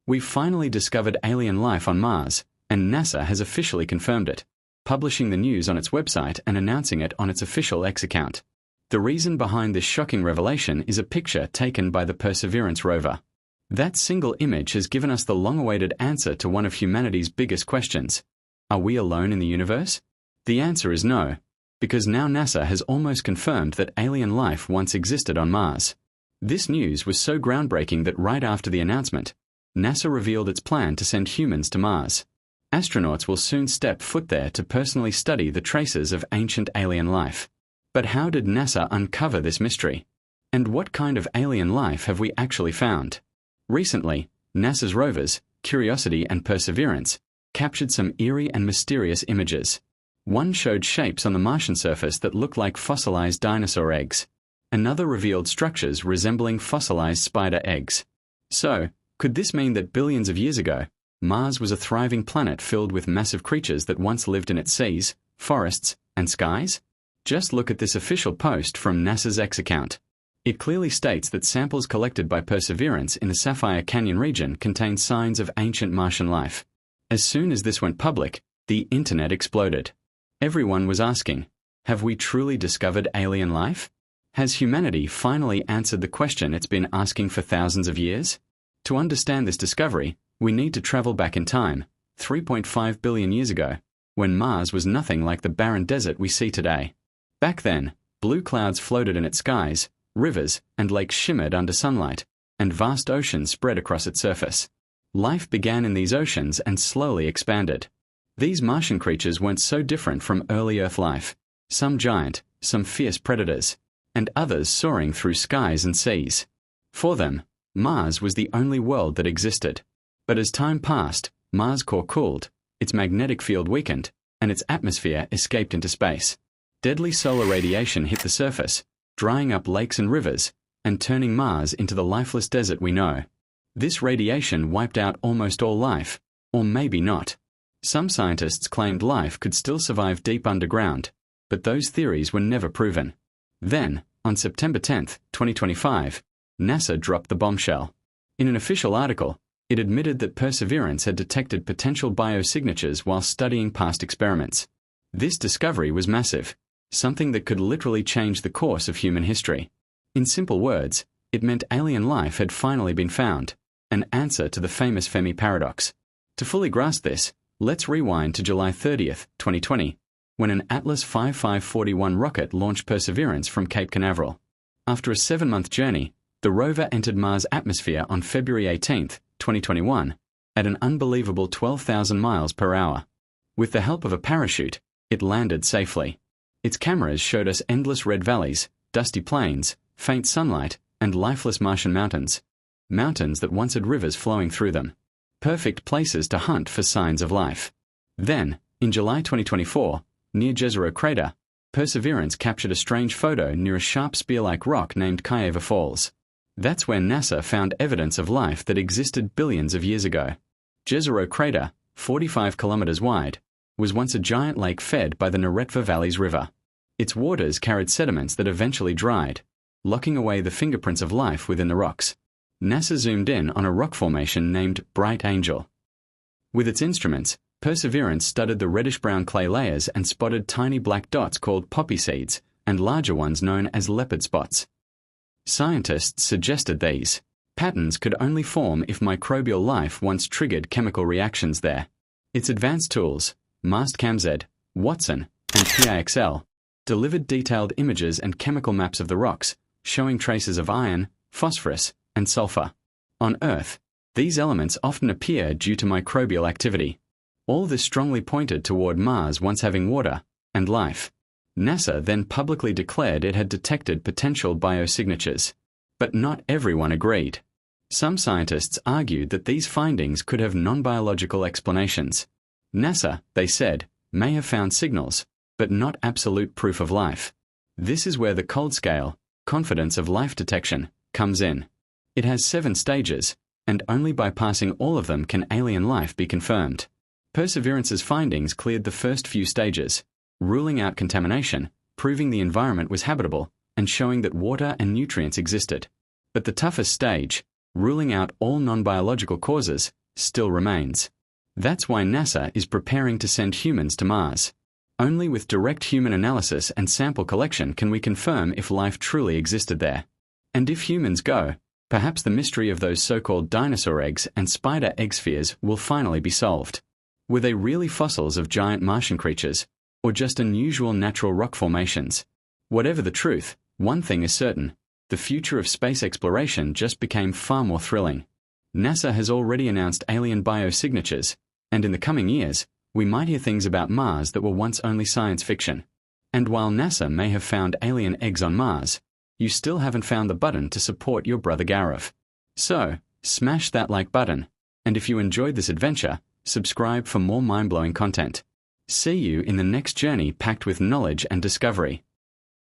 We've finally discovered alien life on Mars, and NASA has officially confirmed it, publishing the news on its website and announcing it on its official X account. The reason behind this shocking revelation is a picture taken by the Perseverance rover. That single image has given us the long-awaited answer to one of humanity's biggest questions. Are we alone in the universe? The answer is no, because now NASA has almost confirmed that alien life once existed on Mars. This news was so groundbreaking that right after the announcement, NASA revealed its plan to send humans to Mars. Astronauts will soon step foot there to personally study the traces of ancient alien life. But how did NASA uncover this mystery? And what kind of alien life have we actually found? Recently, NASA's rovers, Curiosity and Perseverance, captured some eerie and mysterious images. One showed shapes on the Martian surface that looked like fossilized dinosaur eggs. Another revealed structures resembling fossilized spider eggs. So, could this mean that billions of years ago, Mars was a thriving planet filled with massive creatures that once lived in its seas, forests, and skies? Just look at this official post from NASA's X account. It clearly states that samples collected by Perseverance in the Sapphire Canyon region contain signs of ancient Martian life. As soon as this went public, the internet exploded. Everyone was asking, have we truly discovered alien life? Has humanity finally answered the question it's been asking for thousands of years? To understand this discovery, we need to travel back in time, 3.5 billion years ago, when Mars was nothing like the barren desert we see today. Back then, blue clouds floated in its skies, rivers and lakes shimmered under sunlight, and vast oceans spread across its surface. Life began in these oceans and slowly expanded. These Martian creatures weren't so different from early Earth life, some giant, some fierce predators, and others soaring through skies and seas. For them, Mars was the only world that existed. But as time passed, Mars' core cooled, its magnetic field weakened, and its atmosphere escaped into space. Deadly solar radiation hit the surface, drying up lakes and rivers, and turning Mars into the lifeless desert we know. This radiation wiped out almost all life, or maybe not. Some scientists claimed life could still survive deep underground, but those theories were never proven. Then, on September 10, 2025, NASA dropped the bombshell. In an official article, it admitted that Perseverance had detected potential biosignatures while studying past experiments. This discovery was massive, something that could literally change the course of human history. In simple words, it meant alien life had finally been found, an answer to the famous Fermi paradox. To fully grasp this, let's rewind to July 30, 2020, when an Atlas 5541 rocket launched Perseverance from Cape Canaveral. After a 7-month journey, the rover entered Mars' atmosphere on February 18, 2021, at an unbelievable 12,000 miles per hour. With the help of a parachute, it landed safely. Its cameras showed us endless red valleys, dusty plains, faint sunlight, and lifeless Martian mountains. Mountains that once had rivers flowing through them. Perfect places to hunt for signs of life. Then, in July 2024, near Jezero Crater, Perseverance captured a strange photo near a sharp spear-like rock named Cayeva Falls. That's where NASA found evidence of life that existed billions of years ago. Jezero Crater, 45 kilometers wide, was once a giant lake fed by the Neretva Valley's river. Its waters carried sediments that eventually dried, locking away the fingerprints of life within the rocks. NASA zoomed in on a rock formation named Bright Angel. With its instruments, Perseverance studied the reddish-brown clay layers and spotted tiny black dots called poppy seeds and larger ones known as leopard spots. Scientists suggested these patterns could only form if microbial life once triggered chemical reactions there. Its advanced tools, MAST-CAMZ, Watson, and PIXL, delivered detailed images and chemical maps of the rocks, showing traces of iron, phosphorus, and sulfur. On Earth, these elements often appear due to microbial activity. All this strongly pointed toward Mars once having water and life. NASA then publicly declared it had detected potential biosignatures. But not everyone agreed. Some scientists argued that these findings could have non-biological explanations. NASA, they said, may have found signals, but not absolute proof of life. This is where the cold scale, confidence of life detection, comes in. It has 7 stages, and only by passing all of them can alien life be confirmed. Perseverance's findings cleared the first few stages, ruling out contamination, proving the environment was habitable, and showing that water and nutrients existed. But the toughest stage, ruling out all non-biological causes, still remains. That's why NASA is preparing to send humans to Mars. Only with direct human analysis and sample collection can we confirm if life truly existed there. And if humans go, perhaps the mystery of those so-called dinosaur eggs and spider egg spheres will finally be solved. Were they really fossils of giant Martian creatures, or just unusual natural rock formations? Whatever the truth, one thing is certain: the future of space exploration just became far more thrilling. NASA has already announced alien biosignatures, and in the coming years, we might hear things about Mars that were once only science fiction. And while NASA may have found alien eggs on Mars, you still haven't found the button to support your brother Gareth. So, smash that like button, and if you enjoyed this adventure, subscribe for more mind-blowing content. See you in the next journey packed with knowledge and discovery.